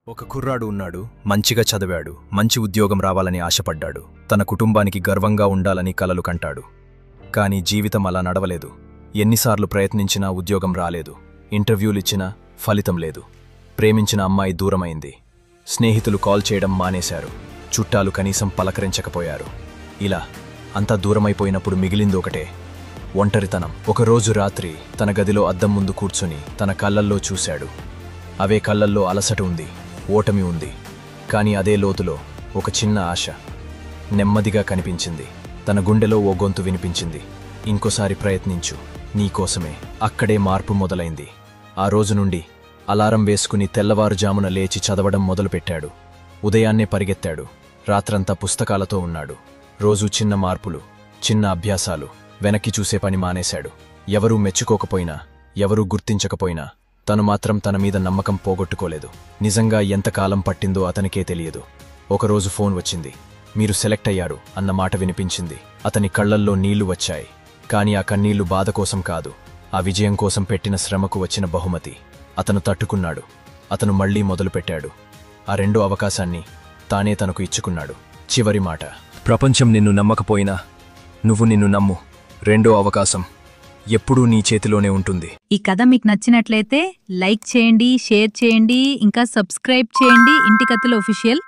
ఒక కుర్రాడు ఉన్నాడు, మంచిగా చదివాడు, మంచి ఉద్యోగం రావాలని ఆశపడ్డాడు, తన కుటుంబానికి గర్వంగా ఉండాలని కలలు కంటాడు. కానీ జీవితం అలా నడవలేదు. ఎన్నిసార్లు ప్రయత్నించినా ఉద్యోగం రాలేదు, ఇంటర్వ్యూలిచ్చినా ఫలితం లేదు. ప్రేమించిన అమ్మాయి దూరమైంది, స్నేహితులు కాల్ చేయడం మానేశారు, చుట్టాలు కనీసం పలకరించకపోయారు. ఇలా అంతా దూరమైపోయినప్పుడు మిగిలిందొకటే, ఒంటరితనం. ఒకరోజు రాత్రి తన గదిలో అద్దం ముందు కూర్చుని తన కళ్ళల్లో చూశాడు. అవే కళ్ళల్లో అలసట ఉంది, ఓటమి ఉంది. కానీ అదే లోతులో ఒక చిన్న ఆశ నెమ్మదిగా కనిపించింది. తన గుండెలో ఓ గొంతు వినిపించింది, ఇంకోసారి ప్రయత్నించు, నీకోసమే. అక్కడే మార్పు మొదలైంది. ఆ రోజు నుండి అలారం వేసుకుని తెల్లవారుజామున లేచి చదవడం మొదలుపెట్టాడు. ఉదయాన్నే పరిగెత్తాడు, రాత్రంతా పుస్తకాలతో ఉన్నాడు. రోజూ చిన్న మార్పులు, చిన్న అభ్యాసాలు. వెనక్కి చూసే పని మానేశాడు. ఎవరూ మెచ్చుకోకపోయినా, ఎవరూ గుర్తించకపోయినా తను మాత్రం తన మీద నమ్మకం పోగొట్టుకోలేదు. నిజంగా ఎంతకాలం పట్టిందో అతనికే తెలియదు. ఒకరోజు ఫోన్ వచ్చింది. మీరు సెలెక్ట్ అయ్యారు అన్న మాట వినిపించింది. అతని కళ్లల్లో నీళ్లు వచ్చాయి. కానీ ఆ కన్నీళ్లు బాధ కోసం కాదు, ఆ విజయం కోసం పెట్టిన శ్రమకు వచ్చిన బహుమతి. అతను తట్టుకున్నాడు. అతను మళ్లీ మొదలుపెట్టాడు. ఆ రెండో అవకాశాన్ని తానే తనకు ఇచ్చుకున్నాడు. చివరి మాట, ప్రపంచం నిన్ను నమ్మకపోయినా నువ్వు నిన్ను నమ్ము. రెండో అవకాశం ఎప్పుడూ నీ చేతిలోనే ఉంటుంది. ఈ కథ మీకు నచ్చినట్లయితే లైక్ చేయండి, షేర్ చేయండి, ఇంకా సబ్స్క్రైబ్ చేయండి ఇంటి కథలు ఆఫీషియల్.